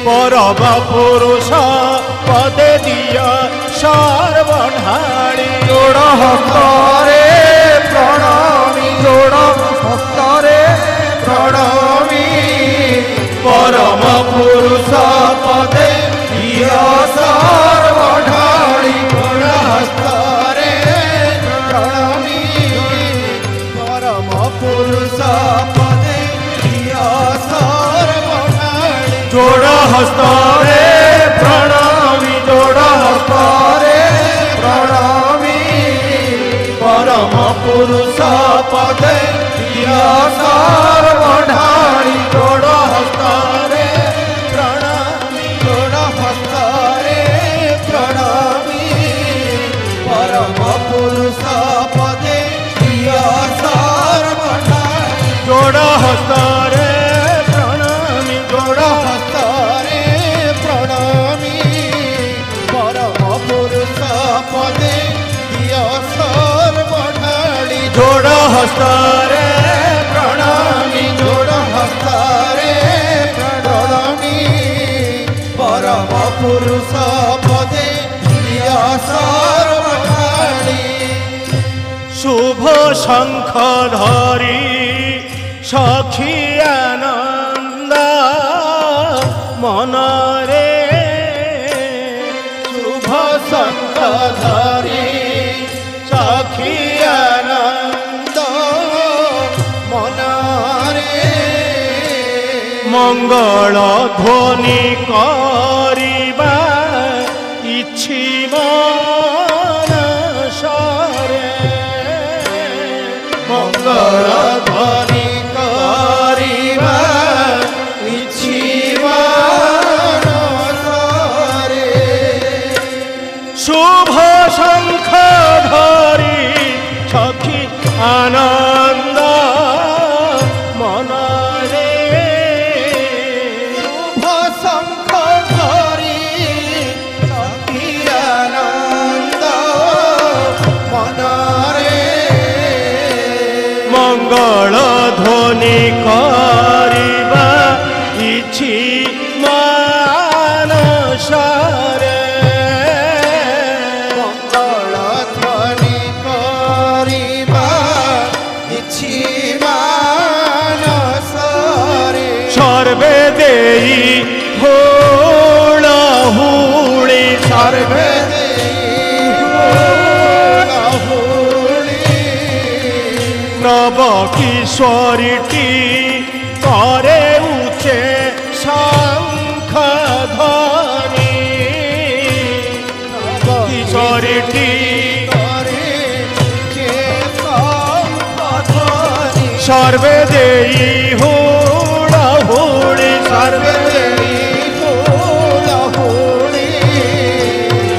পরম পুরুষ পদে দিয় সর্বঢাড়ি জোড় হস্তরে প্রণামী জোড় হস্তরে প্রণামী পরম পুরুষ পদে দিয় সর্বঢাড়ি জোড় হস্তরে প্রণামী পরম পুরুষ পদে দিয় সর্বঢাড়ি জোড় হস্তরে প্রণামী জোড় হস্তরে প্রণামী পরম পুরুষ পদে দিয় সর্বঢাড়ি জোড় হস্তরে প্রণামী জোড় হস্তরে প্রণামী পরম পুরুষ পদে দিয় সর্বঢাড়ি জোড় হস্তরে প্রণামী জোড় হস্তরে প্রণামী পরম পুরুষ পদে দিয় সর্বঢাড়ি জোড় হস্তরে প্রণামী জোড় হস্তরে প্রণামী পরম পুরুষ পদে দিয় সর্বঢাড়ি শুভ শঙ্খ ধরি সখী আনন্দ মনরে শুভ শঙ্খ ধরি সখী আনন্দ মনারে মঙ্গল ধ্বনি করিবা ইচ্ছি মনসরে মঙ্গল ধ্বনি করিবা ইচ্ছিবা নসরে শুভ শঙ্খ ধরি সখী আনন্দ মনরে শুভ শঙ্খ ধরি সখী আনন্দ মনরে মঙ্গল ধ্বনি করিবা ইচ্ছি মানসরে মঙ্গল ধ্বনি করিবা ইচ্ছিবা নসরে সর্বে দেই হোল হুড়ি সর্বে নব কিশোরীটি করে উঠে শঙ্খ ধ্বনি কিশোরীটি সর্বে দেই হুড় হুড়ি সর্বে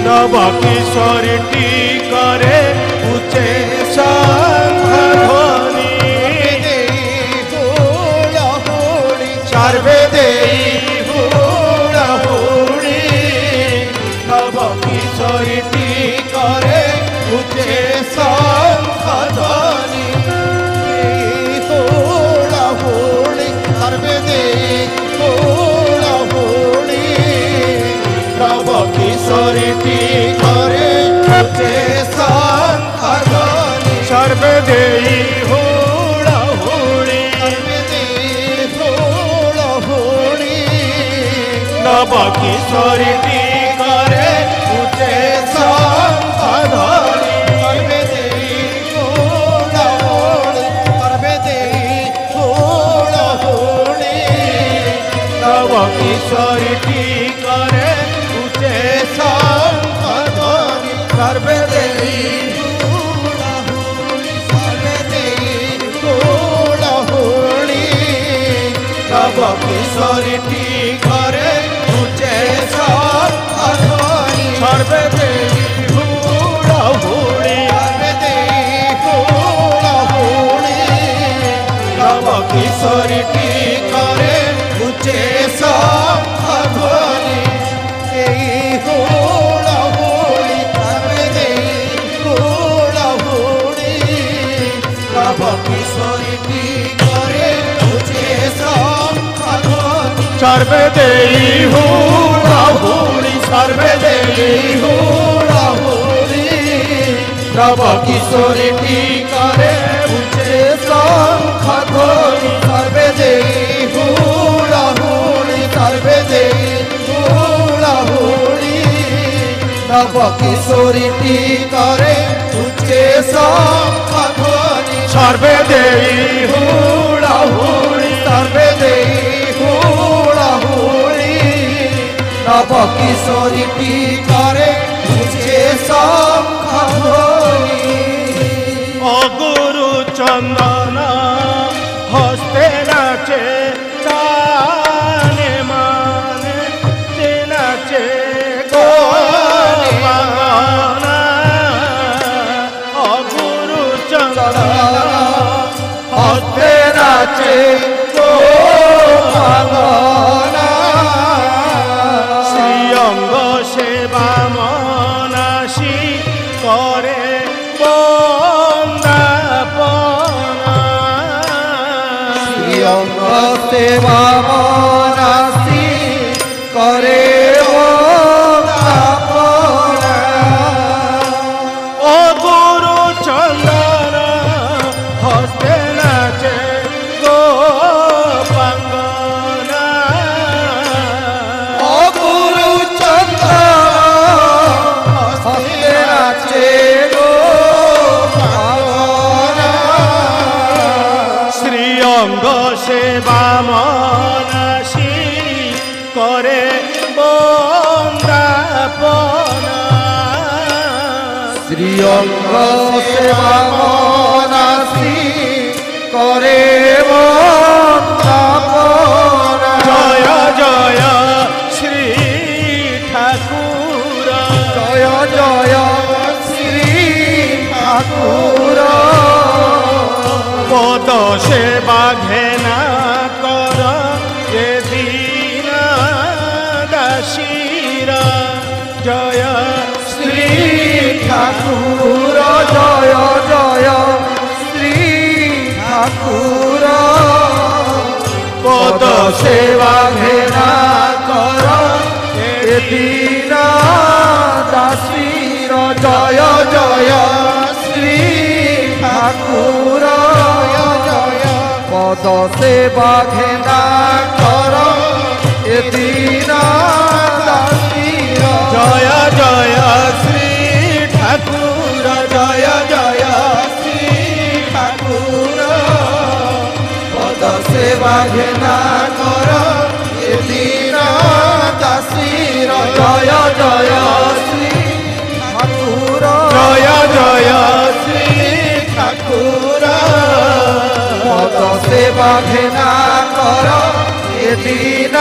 নব কিশোরীটি করে উঠে শঙ্খ ধ্বনি সর্বে দেই হুড় হুড়ি নব কিশোরীটি করে উঠে শঙ্খ ধ্বনি নব কিশোরীটি করে উঠে শঙ্খ ধ্বনি সর্বে দেই হুড় হুড়ি নব কিশোরীটি করে উঠে শঙ্খ ধ্বনি নব কিশোরীটি করে উঠে শঙ্খ ধ্বনি সর্বে দেই নব কিশোরীটি করে উঠে শঙ্খ ধ্বনি সর্বে দেই হুড় হুড়ি নব কিশোরীটি করে উঠে শঙ্খ ধ্বনি কিশোরীটি করে উঠে শঙ্খ ধ্বনি सर्वे देई हुलाहुली सर्वे देई हुलाहुली नव किशोरी टीकारे उच्चे शंख ध्वनि सर्वे देई हुलाहुली सर्वे देई हुलाहुली नव किशोरी टीकारे उच्चे शंख ध्वनि सर्वे देई हुलाहुली सर्वे देई हुलाहुली नव किशोरी टीकारे उच्चे शंख ध्वनि अगुरु चंदन हस्ते नाचे ताने माने ते नाचे गोपांगना अगुरु चंदन हस्ते नाचे गोपांगना श्रीअंग सेवा मनासी करे बंदापना श्रीअंग सेवा मनासी करे बंदापना ओ गुरु चंदन हस्ते नाचे गोपांगना ओ गुरु चंदन हस्ते नाचे गोपांगना श्रीअंग सेवा मनासी करे बंदापना श्रीअंग सेवा मनासी करे बंदापना जय जय श्री ठाकुर जय जय श्री ठाकुर पद सेवा घेना कर ये दीन दासीर जय श्री ठाकुर जय जय श्री ठाकुर पद सेवा घेरा कर ए दीन दासीर जय जय श्री ठाकुर जय पद सेवा घेरा कर ए दीन दासीर जय जय श्री ठाकुर जय जय श्री ठाकुर पद सेवा घेरा कर ए दीन दासीर जय जय श्री ठाकुर जय जय श्री ठाकुर पद सेवा घेरा कर ए दीन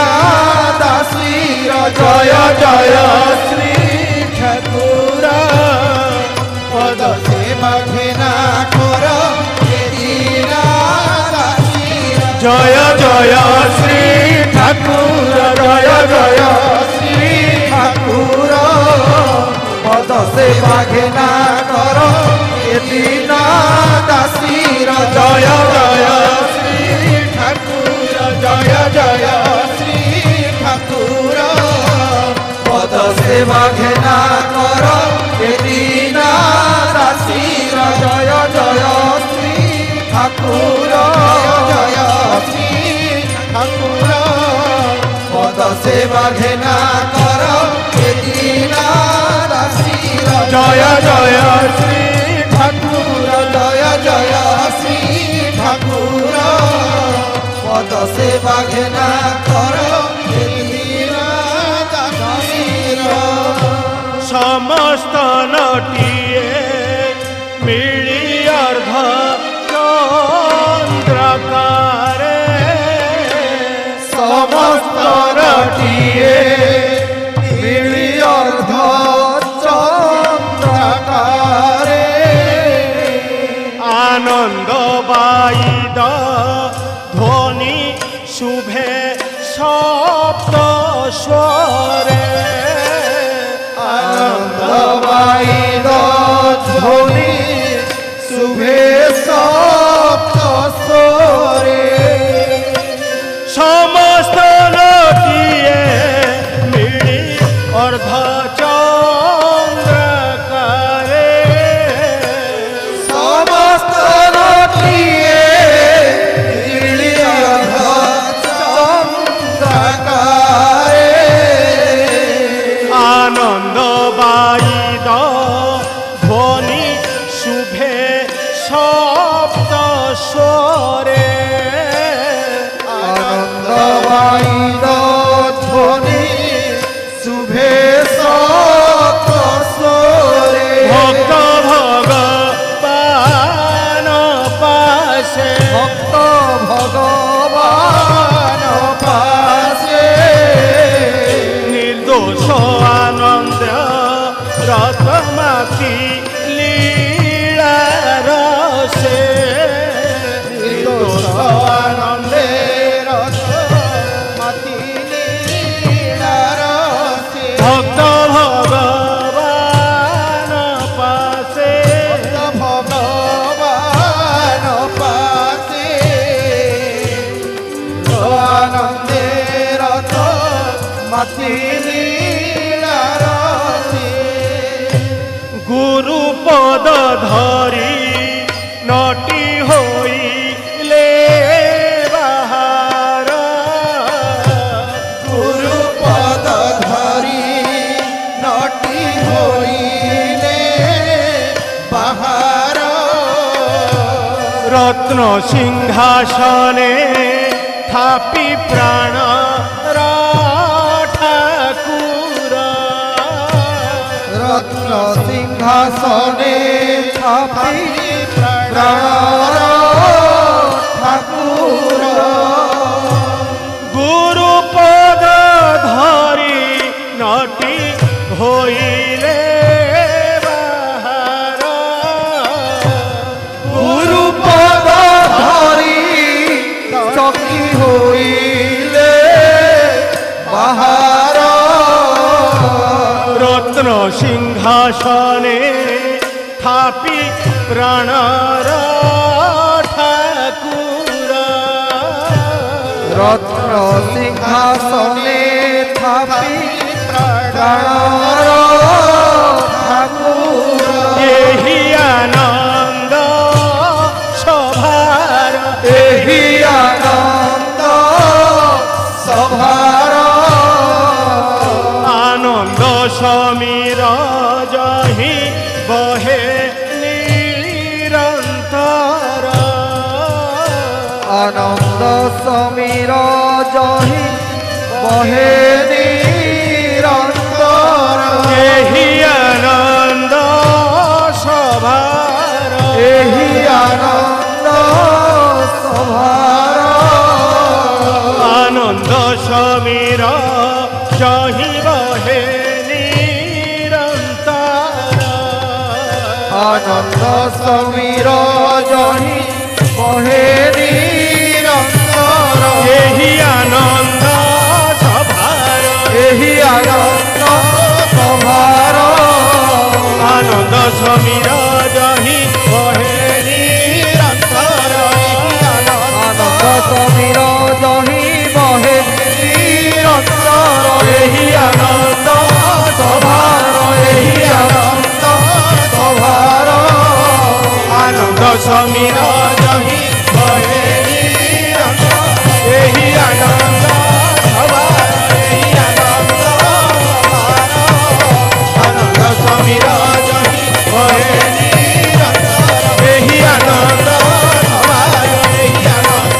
दासीर जय जय श्री ठाकुर पद सेवा घेरा कर ए दीन दासीर जय जय श्री ठाकुर जय जय श्री ठाकुर पद सेवा घेरा कर ए दीन दासीर जय जय श्री ठाकुर जय जय श्री ठाकुर पद सेवा घेरा कर ए दीन दासीर जय जय श्री ठाकुर जय श्री ठाकुर पद सेवा घेरा कर ए दीन दासीर जय जय श्री ठाकुर जय जय श्री ठाकुर पद सेवा घेरा कर ए दीन दासीर समस्त नटिए मिली अर्ध चंद्रकारे समस्त नटिए मिली अर्ध चंद्रकारे आनंद बाईद ध्वनि शुभे सप्त स्वरे आनंद बाईद ध्वनि शुभे सप्त स्वरे समस्त नट ଆନନ୍ଦେ ରଥ ମାତି ଲୀଳାରତି गुरु पद धरी नटी होइले बाहार गुरु पद धरी नटी होइले बाहार रत्न सिंहासने थापी प्राण ठाकुर रत्न सिंहासने थापी प्राण ठाकुर गुरु पद धरी नटी होइले बाहार गुरु पद धरी चकी होइले बाहार रत्न सिंहासने थापी प्राण ठाकुर रत्न सिंहासने थापी प्राण ठाकुर एहि आनंद सभार एहि आनंद सभार आनंद समीर जहि बहे निरंतर आनंद समीर जहि बहे निरंतर एहि आनंद सभार एहि आनंद सभार आनंद समीर जहि बहे निरंतर आनंद समीर जहि बहे निरंतर एहि आनंद सभार एहि आनंद सभार आनंद समीर जहि बहे निरंतर आनंद समीर जहि बहे निरंतर एहि आनंद सभार एहि आनंद सभार आनंद समीर जहि बहे निरंतर एहि आनंद सभार एहि आनंद सभार आनंद समीर जहि बहे निरंतर एहि आनंद सभार एहि आनंद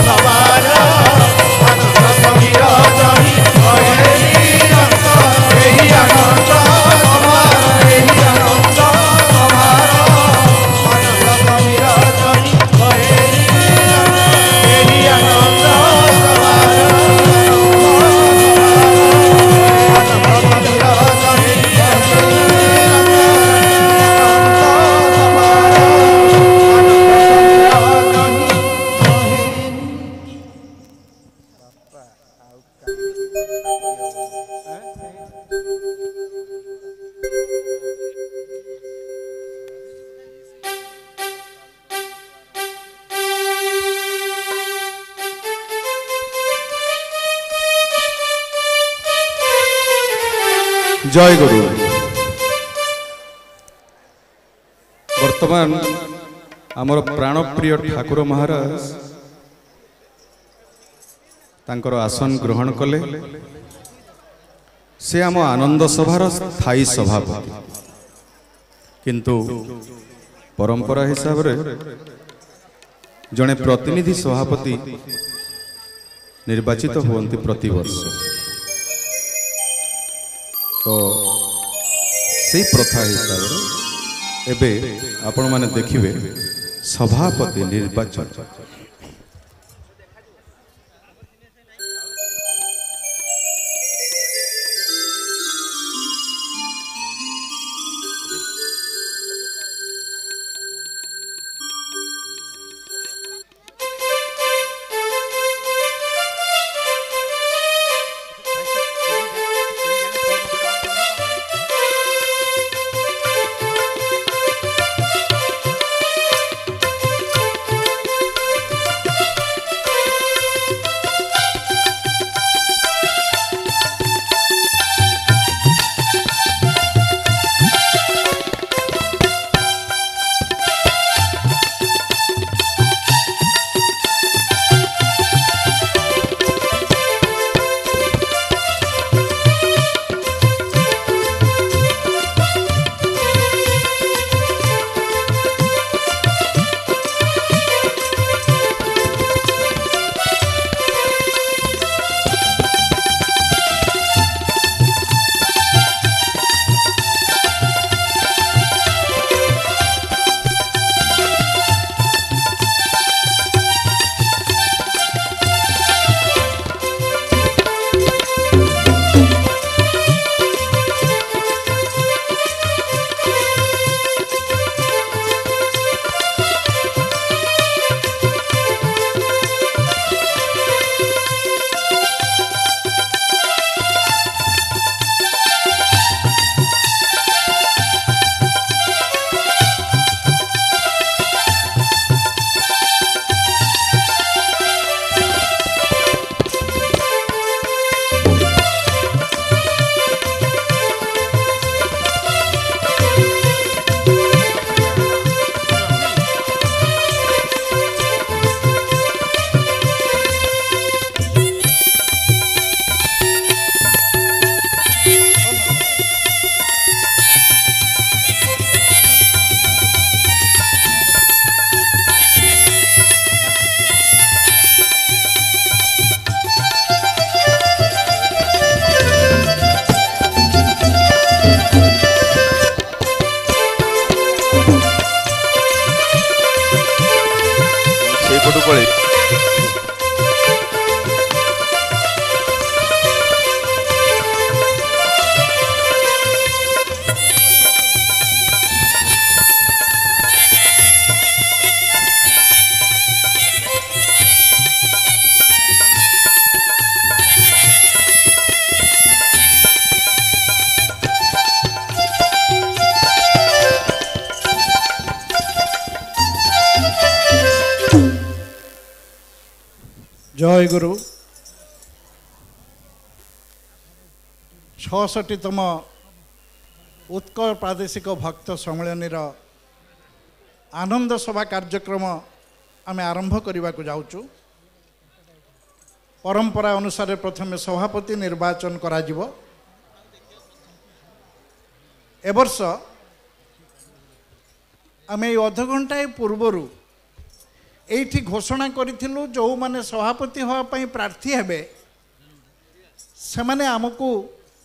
सभार आनंद समीर जहि बहे निरंतर एहि आनंद सभार एहि आनंद सभार आनंद समीर जहि बहे निरंतर एहि आनंद सभार जय गुरु वर्तमान आमर प्राणप्रिय ठाकुर महाराज तांकर आसन ग्रहण कले से आम आनंद सभार स्थायी सभापति किंतु परंपरा हिसाब रे जड़े प्रतिनिधि सभापति निर्वाचित हुवंती प्रतिवर्ष तो से प्रथा हिसाब रे एबे आपण माने देखिबे सभापति निर्वाचन जय गुरु 66तम उत्कल प्रादेशिक भक्त सम्मेलन आनंद सभा कार्यक्रम आम आरंभ करने को जाऊँ। परंपरा अनुसार प्रथम सभापति निर्वाचन करा जिवो। ए वर्ष आम अध घंटाए पूर्वर एठी घोषणा करिथिलु जो माने सभापति होवाई प्रार्थी हेबे से माने आमको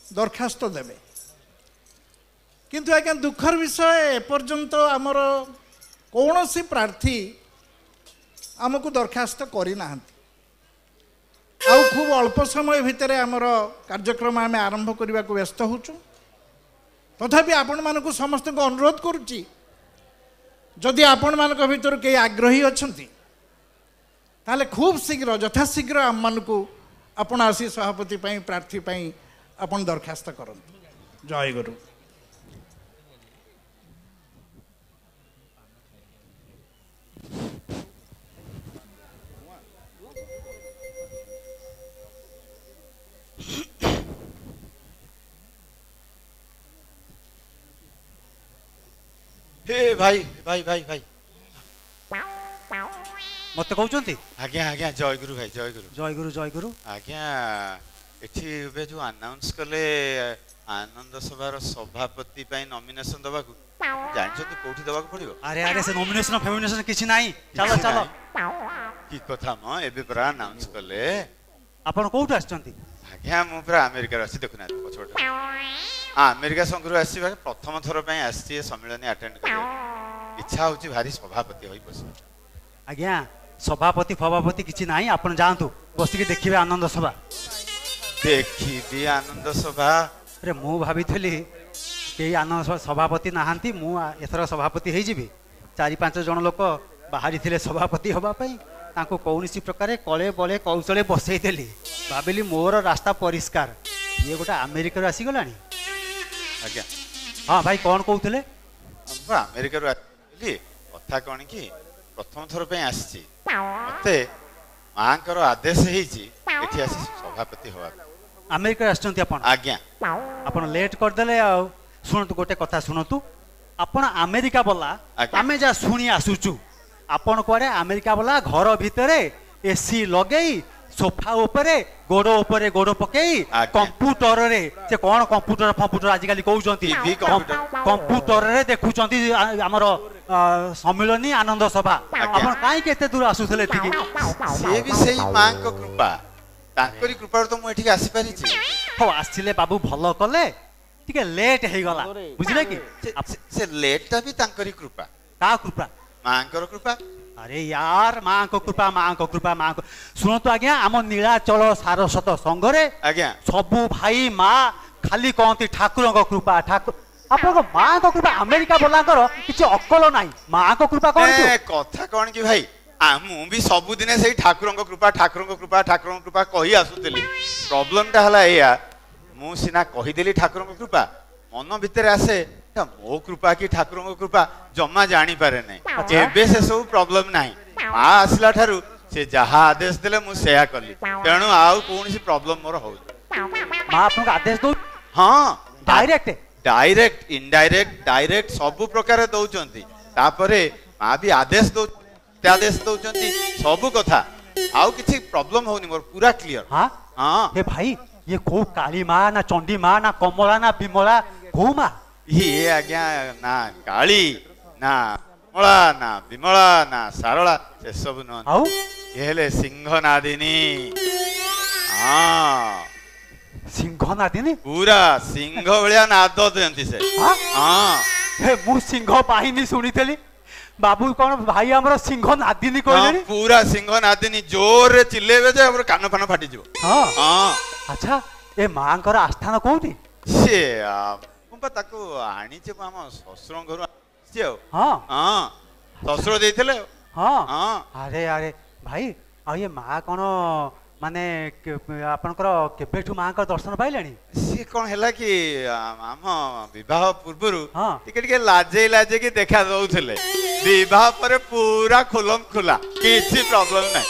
दरखास्त देबे। किंतु आज्ञा दुखर विषय एपर्यंत आमर कौन सी प्रार्थी आमको दरखास्त करना आउ खूब अल्प समय भितर आमर कार्यक्रम आम आरंभ करने को व्यस्त होचु। तथापि आपण मानक समस्त को अनुरोध करुच्ची जदि आपण मानक भितर कई आग्रही अछंती ताले खूब शीघ्र यथाशीघ्र आम मानकु आपण आसी सभापति पई प्रार्थी पई आपण दरखास्त करंतु। जय गुरु। हे भाई भाई भाई भाई मत कहते आज्ञा आज्ञा जय गुरु भाई जय गुरु जय गुरु जय गुरु आज्ञा एठी बे जो अनाउंस कले आनंद सभार सभापति पई नॉमिनेशन दबा को जानछ तो कोठी दबा को पड़िबो। अरे अरे से नॉमिनेशन फेमिनेशन किछि नाही। चलो चलो की कथा म एबे पूरा अनाउंस कले आपण कोठ आछंती? आज्ञा मु पूरा अमेरिका रसी देखुना पछोट अमेरिका संगरो आसी प्रथम थर पई आसी सम्मेलन अटेंड करे इच्छा होची भारी सभापति होई बस। आज्ञा सभापति फभापति किछि नाही। आपण जानतु बसिके देखिबे आनंद सभा देखी दी आनंद सभा। अरे मु भाबिथली के आनंद सभा सभापति नाहांती मु एथर सभापति हेई जिबी। 4-5 जण लोक बाहरी थिले सभापति होबा पई तांको कौनसी प्रकार कले बले कौशले बसई देली। भाबिली मोर रास्ता परिष्कार ये गोटा अमेरिका आसी गलानी। आज्ञा हाँ भाई कौन कहते अमेरिका कथा कौन कि प्रथम थर पे आसी मते माँ कर आदेश होती आसी सभापति हवा अमेरिका आछंती आपण। आज्ञा आपण लेट करदेले आ शुणतु गोटे कथा शुणतु आपण अमेरिका बोला आमे जा शुणी आसुचु आपण कुआडे अमेरिका बोला घर भितरे एसी लगेई सोफा उपरे गोड़ पकई कंप्यूटर रे से कौन कंप्यूटर फंप्यूटर आजिकल कहउचंती कंप्यूटर रे देखुचंती हमर सम्मेलनी आनंद सभा आपण काई केते दूर आसुथले थिकी से भी सही मां को कृपा तांकरी कृपा तो मु एठी आसी पारी छी हो आसिले बाबू भलो कले ठीक लेट हे गला बुझले कि से लेट ता भी तांकरी कृपा का कृपा मां को कृपा। अरे यार माँ को कृपा माँ को कृपा माँ को शुणु तो आज्ञा आम नीलाचल सारस्वत संघरे आज्ञा सबू भाई माँ खाली कहती ठाकुर को कृपा ठाकुर आपन माँ को कृपा अमेरिका बोलांकर किसी अकल नाही माँ को कृपा कौन कथा कौन कि भाई मु भी सबुदिने से ठाकुर को कृपा ठाकुर को कृपा ठाकुर को कृपा कही आसुली। प्रॉब्लम टा हला एया मु सिना कहीदेली ठाकुर को कृपा मन भितर आसे मो कृपा कि ठाकुर को कृपा जमा जानी पारे नहीं एबे से सब प्रॉब्लम नहीं माँ आसला ठारू से जहा आदेश देले मु सेया करली तेणु आउ कोनसी प्रॉब्लम मोर हो माँ आपन आदेश दो। हाँ डायरेक्ट डायरेक्ट इनडायरेक्ट डायरेक्ट सब प्रकार दउचंती तापरे माँ भी आदेश दउचंती सब कथा आउ किछि प्रॉब्लम होनी मोर पूरा क्लियर। हाँ हाँ हे भाई ये को काली माँ ना चंडी माँ ना कमला ना विमला को माँ ये आज्ञा ना काली ना कमला ना विमला ना सारला से सब न ये हेले सिंहनादिनी। हाँ सिंहनादिनी पूरा सिंह भलिया नाद दियंती से। हाँ हे मु सिंह बाहिनी सुनिथली बाबू कौन भाई हमर सिंहनादिनी कहले पूरा सिंहनादिनी जोर रे चिल्लेबे जे हमर कान फान फाटी जिवो। हां हां अच्छा ए मांकर आस्थान कोठी से ताको आनी छे हम ससुर घर आछे। हां हां ससुर देथिले। हां हां अरे अरे भाई आ ये मां कोन माने आपनकर केबेठु मां का दर्शन पाइलेनी सी कोन हैला कि हम विवाह पूर्वरु हां टिके टिके लाजे कि देखा दउथिले विवाह पर पूरा खुलम खुला किछि प्रॉब्लम नै।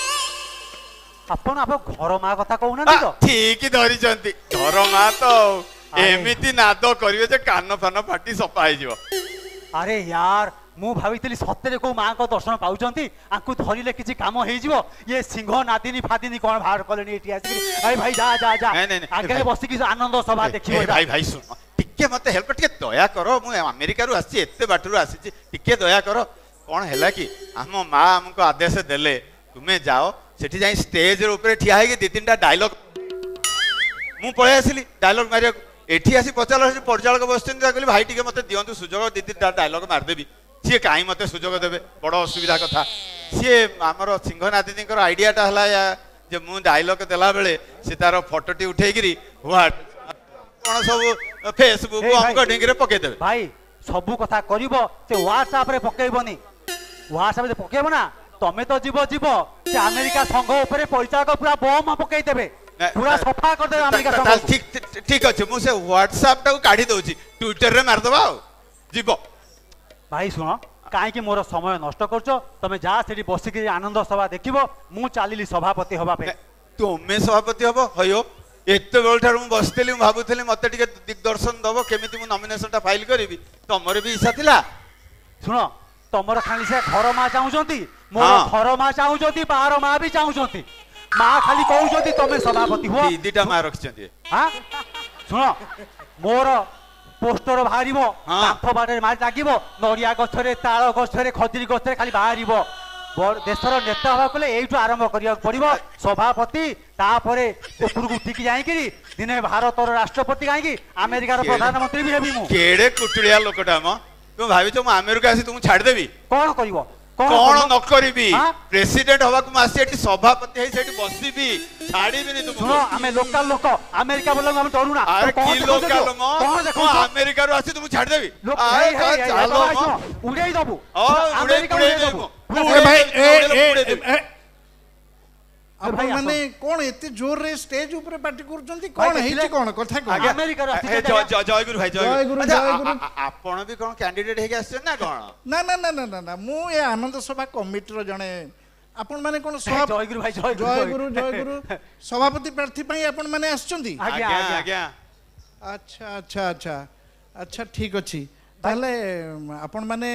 ଆପଣ ଘର ମା କଥା କହୁନାହାନ୍ତି ତ? ଠିକ ଧରିଛନ୍ତି ଘର ମା ତ ଏମିତି ନାଦ କରିବେ ଯେ କାନ ଫାନ ଫାଟି ସଫା ହେଇଯିବ। ଆରେ ୟାର ମୁଁ ଭାବିଥିଲି ସତରେ କୋଉ ମାଙ୍କ ଦର୍ଶନ ପାଉଛନ୍ତି ଆଙ୍କୁ ଧରିଲେ କିଛି କାମ ହେଇଯିବ। ଇଏ ସିଂହ ନାଦିନୀ ଫାଦିନୀ କଣ ବାହାର କଲେଣି ଏଠି ଆସିକି। ଆରେ ଭାଇ ଯା ଯା ଯା ଆଗରେ ବସିକି ଆନନ୍ଦ ସଭା ଦେଖିବ। ଭାଇ ଭାଇ ଶୁଣ ଟିକେ ମତେ ହେଲ୍ପ ଟିକେ ଦୟା କର। ମୁଁ ଆମେରିକାରୁ ଆସିଛି ଏତେ ବାଟରୁ ଆସିଛି ଟିକେ ଦୟା କର। କଣ ହେଲା କି ଆମ ମା ଆମକୁ ଆଦେଶ ଦେଲେ ତୁମେ ଯାଅ ସେଠି ଯାଇ ଷ୍ଟେଜ ଉପରେ ଠିଆ ହେଇକି 2-3ଟା ଡାଇଲଗ ମୁଁ ପଳେଇ ଆସିଲି ଡାଇଲଗ ମାରିବାକୁ। ଏଠି ଆସି ପଚାରିଲା ପରିଚାଳକ ବସିଛନ୍ତି କହିଲି ଭାଇ ଟିକେ ମତେ ଦିଅନ୍ତୁ ସୁଯୋଗ 2-3ଟା ଡାଇଲଗ ମାରିଦେବି। ସିଏ କାହିଁ ମତେ ସୁଯୋଗ ଦେବେ ବଡ ଅସୁବିଧା କଥା। ସିଏ ଆମର ସିଂହନାଦିନୀଙ୍କର ଆଇଡିଆଟା ହେଲା ଯେ ମୁଁ ଡାଇଲଗ ଦେଲା ବେଳେ ସେ ତାର ଫଟୋଟି ଉଠେଇକିରି କଣ ସବୁ ଫେସବୁକ୍ ଅଙ୍କ ଢିଙ୍ଗିରେ ପକେଇଦେବେ। ଭାଇ ସବୁ କଥା କରିବ ସେ ହ୍ୱାଟ୍ସଆପ ରେ ପକେଇବନି। ହ୍ୱାଟ୍ସଆପ ରେ ପକେଇବ ନା ତମେ ତ ଯିବ ସେ ଆମେରିକା ସଂଘ ଉପରେ ପରିଚାଳକ ପୁରା ବମ୍ ପକେଇଦେବେ ପୁରା ସଫା କରିଦେବେ ଆମେରିକା ସଂଘ। ଠିକ ଅଛି ମୁଁ ସେ ହ୍ୱାଟ୍ସଆପ ଟାକୁ କାଢି ଦଉଛି ଟ୍ୱିଟରରେ ମାରିଦବା ଆଉ ଯିବ। ଭାଇ ଶୁଣ କାହିଁକି ମୋର ସମୟ ନଷ୍ଟ କରୁଛ ତମେ ଯା ସେଠି ବସିକି ଆନନ୍ଦ ସଭା ଦେଖିବ। ମୁଁ ଚାଲିଲି ସଭାପତି ହବା ପାଇଁ। ତୁମେ ସଭାପତି ହବ ହଇଓ ଏତେବେଳ ଠାରୁ ମୁଁ ବସିଥିଲି ମୁଁ ଭାବୁଥିଲି ମତେ ଟିକେ ଦିଗ୍ଦର୍ଶନ ଦବ କେମିତି ମୁଁ ନମିନେସନ ଟା ଫାଇଲ କରିବି। ତମର ବି ଇଚ୍ଛା ଥିଲା। ଶୁଣ ତମର ଖାଲି ସେ ଘର ମା ଚାହୁଁଛନ୍ତି ମୋର ଘର ମା ଚାହୁଁଛନ୍ତି ବାହାର ମା ବି ଚାହୁଁଛନ୍ତି। ମା ଖାଲି କହୁଛନ୍ତି ତମେ ସଭାପତି ହୁଅ। ଦିଟା ମା ରଖିଛନ୍ତି। ଶୁଣ ମୋର ପୋଷ୍ଟର ବାହାରିବ କାନ୍ଥ ବାଟରେ ମାରି ଲାଗିବ ନଡ଼ିଆ ଗଛରେ ତାଳ ଗଛରେ ଖଜୁରୀ ଗଛରେ ଖାଲି ବାହାରିବ। ଦେଶର ନେତା ହବାକୁ ହେଲେ ଏଇଠୁ ଆରମ୍ଭ କରିବାକୁ ପଡିବ ସଭାପତି ତାପରେ ଉପରକୁ ଉଠିକି ଯାଇକିରି ଦିନେ ଭାରତର ରାଷ୍ଟ୍ରପତି କାହିଁକି ଆମେରିକାର ପ୍ରଧାନମନ୍ତ୍ରୀ ବି ହେବି। ମୁଁ କେଡେ କୁଟୁଳିଆ ଲୋକଟା ମ ତୁମେ ଭାବିଛ ମୁଁ ଆମେରିକା ଆସି ତୁମକୁ ଛାଡିଦେବି? କଣ କରିବ କଣ ନ କରିବି ପ୍ରେସିଡେଣ୍ଟ ହବାକୁ ମୁଁ ଆସି ଏଠି ସଭାପତି ହେଇ ସେଠି ବସିବି ଛାଡିବିନି ତୁମକୁ। ଶୁଣ ଆମେ ଲୋକାଲ ଲୋକ ଆମେରିକା ବୋଲେ ଆମେ ଡରୁନା। ଆମେରିକାରୁ ଆସି ତୁମକୁ ଛାଡିଦେବି ଉଡେଇ ଦବୁ ମାନେ କଣ ଏତେ ଜୋରରେ ଷ୍ଟେଜ ଉପରେ ପାର୍ଟି କରୁଛନ୍ତି କଣ ହେଇଛି କଣ କଥା କଣ? ଜୟଗୁରୁ ଭାଇ ଜୟଗୁରୁ ଆପଣ ବି କଣ କ୍ୟାଣ୍ଡିଡେଟ ହେଇକି ଆସିଛନ୍ତି ନା କଣ? ନା ନା ନା ନା ନା ମୁଁ ଏ ଆନନ୍ଦ ସଭା କମିଟିର ଜଣେ ଆପଣ ମାନେ କଣ ଜୟଗୁରୁ ଭାଇ ଜୟଗୁରୁ ଜୟଗୁରୁ ସଭାପତି ପ୍ରାର୍ଥୀ ପାଇଁ ଆପଣ ମାନେ ଆସିଛନ୍ତି? ଆଜ୍ଞା ଆଜ୍ଞା ଆଚ୍ଛା ଆଚ୍ଛା ଆଚ୍ଛା ଆଚ୍ଛା ଠିକ ଅଛି ତାହେଲେ ଆପଣ ମାନେ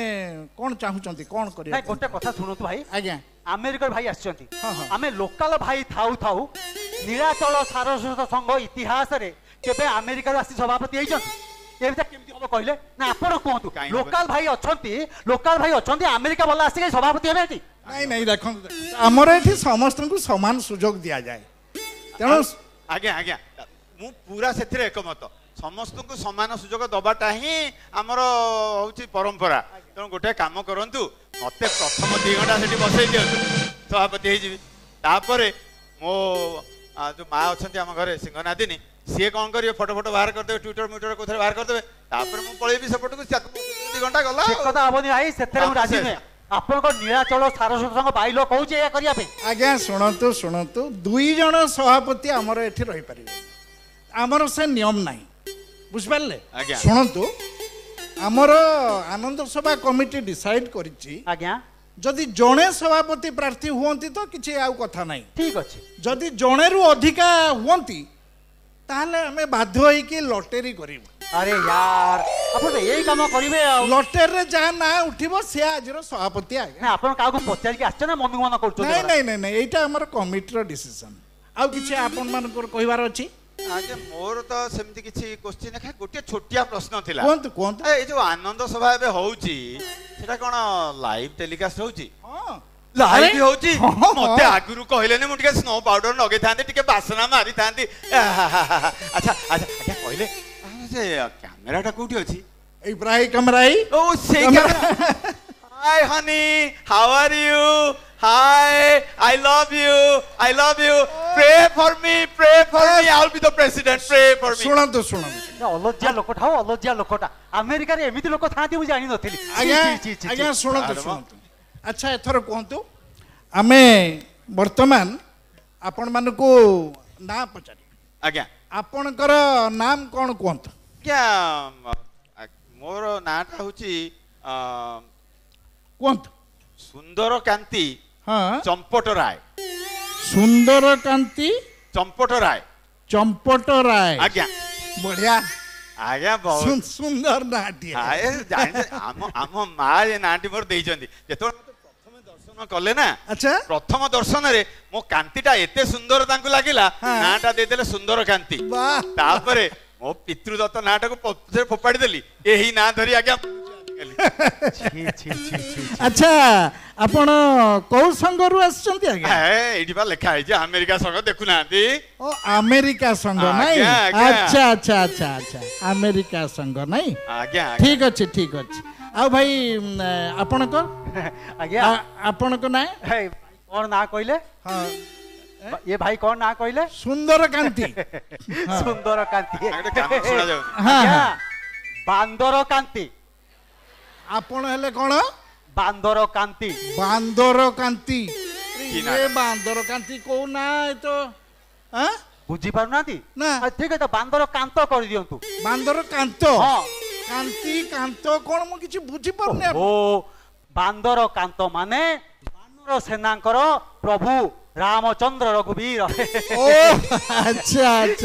କଣ ଚାହୁଁଛନ୍ତି କଣ କରିବା? ଗୋଟେ କଥା ଶୁଣନ୍ତୁ ଭାଇ। ଆଜ୍ଞା ଆମେରିକାର ଭାଇ ଆସିଛନ୍ତି ଆମେ ଲୋକାଲ ଭାଇ ଥାଉ ଥାଉ ନୀଳାଚଳ ସାରସ୍ୱତ ସଂଘ ଇତିହାସରେ କେବେ ଆମେରିକାରୁ ଆସି ସଭାପତି ହେଇଛନ୍ତି? ଏମିତି କେମିତି ହବ କହିଲେ ନା ଆପଣ କୁହନ୍ତୁ। ଲୋକାଲ ଭାଇ ଅଛନ୍ତି ଆମେରିକା ବାଲା ଆସିକି ସଭାପତି ହେବେ ଏଠି? ନାଇଁ ନାଇଁ ଦେଖନ୍ତୁ ଆମର ଏଠି ସମସ୍ତଙ୍କୁ ସମାନ ସୁଯୋଗ ଦିଆଯାଏ ତେଣୁ ଆଜ୍ଞା ଆଜ୍ଞା ମୁଁ ପୁରା ସେଥିରେ ଏକମତ। ସମସ୍ତଙ୍କୁ ସମାନ ସୁଯୋଗ ଦବାଟା ହିଁ ଆମର ହଉଛି ପରମ୍ପରା। ତେଣୁ ଗୋଟେ କାମ କରନ୍ତୁ ମତେ ପ୍ରଥମ 2 ଘଣ୍ଟା ସେଠି ବସେଇ ଦିଅନ୍ତୁ ସଭାପତି ହେଇଯିବି। ତାପରେ ମୋ ଯୋଉ ମା ଅଛନ୍ତି ଆମ ଘରେ ସିଂହନାଦିନୀ ସିଏ କଣ କରିବେ ଫଟୋ ବାହାର କରିଦେବେ ଟ୍ୱିଟର ମିଟର କୋଉଥିରେ ବାହାର କରିଦେବେ। ତାପରେ ମୁଁ ପଳେଇବି ସେପଟକୁ 2 ଘଣ୍ଟା ଗଲା। ସେ କଥା ହବନି ଭାଇ ସେଥିରେ ମୁଁ ରାଜି ନୁହେଁ। ଆପଣଙ୍କ ନୀଳାଚଳ ସାରସ୍ୱତ ସଂଘ ବାଇଲ କହୁଛି ଏହା କରିବା ପାଇଁ। ଆଜ୍ଞା ଶୁଣନ୍ତୁ 2 ଜଣ ସଭାପତି ଆମର ଏଠି ରହିପାରିବେ। ଆମର ସେ ନିୟମ ନାହିଁ ବୁଝିପାରିଲେ? ଶୁଣନ୍ତୁ ଆମର ଆନନ୍ଦ ସଭା କମିଟି ଡିସାଇଡ୍ କରିଛି ଆଜ୍ଞା ଯଦି ଜଣେ ସଭାପତି ପ୍ରାର୍ଥୀ ହୁଅନ୍ତି ତ କିଛି ଆଉ କଥା ନାହିଁ। ଠିକ ଅଛି ଯଦି ଜଣେରୁ ଅଧିକା ହୁଅନ୍ତି ତାହେଲେ ଆମେ ବାଧ୍ୟ ହେଇକି ଲଟେରୀ କରିବୁ। ଆରେ यार ଆପଣ ଏଇ କାମ କରିବେ ଆଉ ଲଟେରୀରେ ଯାହା ନା ଉଠିବ ସେ ଆଜିର ସଭାପତି। ଆଜ୍ଞା ଆପଣ କାହାକୁ ପଚାରିକି ଆସିଛ ନା ମନକୁ ମନ କରୁଛନ୍ତି? ନାଇଁ ନାଇଁ ନାଇଁ ନାଇଁ ଏଇଟା ଆମର କମିଟିର ଡିସିସନ। ଆଉ କିଛି ଆପଣ ମାନଙ୍କର କହିବାର ଅଛି? ଆଜ୍ଞା ମୋର ତ ସେମିତି କିଛି କ୍ୱେଶ୍ଚିନ୍ ନାହିଁ ଗୋଟିଏ ଛୋଟିଆ ପ୍ରଶ୍ନ ଥିଲା। କୁହନ୍ତୁ କୁହନ୍ତୁ। ଏଇ ଯୋଉ ଆନନ୍ଦ ସଭା ଏବେ ହଉଛି ସେଟା କଣ ଲାଇଭ ଟେଲିକାଷ୍ଟ ହଉଛି? ହଁ ଲାଇଭ ହଉଛି। ମତେ ଆଗରୁ କହିଲେନି ମୁଁ ଟିକେ ସ୍ନୋ ପାଉଡର ଲଗେଇଥାନ୍ତି ଟିକେ ବାସନା ମାରିଥାନ୍ତି। ଆଚ୍ଛା ଆଚ୍ଛା ଆଜ୍ଞା କହିଲେ ସେ କ୍ୟାମେରାଟା କୋଉଠି ଅଛି? ଏଇ ପ୍ରାୟ କ୍ୟାମେରା ଓ ସେଇ camera. Hi honey how are you? Hi, I love you. Pray for me. I'll be the president. Pray for me. ଶୁଣନ୍ତୁ ଅଲଜ୍ୟା ଲୋକଟା ଆମେରିକାରେ ଏମିତି ଲୋକ ଥାନ୍ତି ମୁଁ ଜାଣି ନଥିଲି। ଆଜ୍ଞା ଶୁଣନ୍ତୁ ଆଚ୍ଛା ଏଥର କୁହନ୍ତୁ ଆମେ ବର୍ତ୍ତମାନ ଆପଣମାନଙ୍କୁ ନାଁ ପଚାରି ଆଜ୍ଞା ଆପଣଙ୍କର ନାମ କଣ କୁହନ୍ତୁ? ଆଜ୍ଞା ମୋର ନାଁଟା ହଉଛି କୁହନ୍ତୁ। ସୁନ୍ଦର କାନ୍ତି ଚମ୍ପଟ ରାୟ। ସୁନ୍ଦର କାନ୍ତି ଚମ୍ପଟ ରାୟ ଚମ୍ପଟ ରାୟ ଆଜ୍ଞା ବଢିଆ ଆଜ୍ଞା ବହୁତ ସୁନ୍ଦର ନାଟିଏ ଆମ ମା ଏ ନାଁଟି ମୋର ଦେଇଛନ୍ତି ଯେତେବେଳେ ମତେ ପ୍ରଥମ ଦର୍ଶନ କଲେ ନା ଆଚ୍ଛା ପ୍ରଥମ ଦର୍ଶନରେ ମୋ କାନ୍ତିଟା ଏତେ ସୁନ୍ଦର ତାଙ୍କୁ ଲାଗିଲା ନାଁଟା ଦେଇଦେଲେ ସୁନ୍ଦର କାନ୍ତି ବାଃ ତାପରେ ମୋ ପିତୃଦତ୍ତ ନାଁଟାକୁ ପଛରେ ଫୋପାଡ଼ି ଦେଲି ଏହି ନାଁ ଧରି ଆଜ୍ଞା ଆଚ୍ଛା ଆପଣ କୋଉ ସଂଘରୁ ଆସିଛନ୍ତି ଆଜ୍ଞା ଏଇଠି ବା ଲେଖା ହେଇଛି ଆମେରିକା ସଂଘ ଦେଖୁନାହାନ୍ତି ଓ ଆମେରିକା ସଂଘ ନାଇଁ ଆଜ୍ଞା, ଆଜ୍ଞା। ଆଚ୍ଛା ଆଚ୍ଛା ଆଚ୍ଛା ଆଚ୍ଛା ଆମେରିକା ସଂଘ ନାଇଁ ଆଜ୍ଞା ଠିକ ଅଛି ଆଉ ଭାଇ ଆପଣଙ୍କ ଆଜ୍ଞା ଆପଣଙ୍କ ନାଁ ହେଇ, କଣ ନା କହିଲେ ହଁ ଏ ଭାଇ କଣ ନା କହିଲେ ସୁନ୍ଦର କାନ୍ତି ସୁନ୍ଦର କାନ୍ତି ଗୋଟେ କାମ ଶୁଣାଯାଉନି ହଁ ଆଜ୍ଞା, ହଁ ବାନ୍ଦର କାନ୍ତି ଆପଣ ହେଲେ କଣ ବାନ୍ଦର କାନ୍ତି ବାନ୍ଦର କାନ୍ତି କି ନାଁ? ଏ ବାନ୍ଦର କାନ୍ତି କୋଉ ନା ଏ ତ ଆଁ? ବୁଝି ପାରୁନାହାନ୍ତି ନା। ଠିକ ଅଛି ବାନ୍ଦର କାନ୍ତ କରିଦିଅନ୍ତୁ ବାନ୍ଦର କାନ୍ତ ହଁ କାନ୍ତି କାନ୍ତ କଣ ମୁଁ କିଛି ବୁଝିପାରୁନି ଓ ବାନ୍ଦର କାନ୍ତ ମାନେ ବାନର ସେନାଙ୍କର ପ୍ରଭୁ ରାମଚନ୍ଦ୍ର ରଘୁବୀର ଓ ଆଚ୍ଛା ଆଚ୍ଛା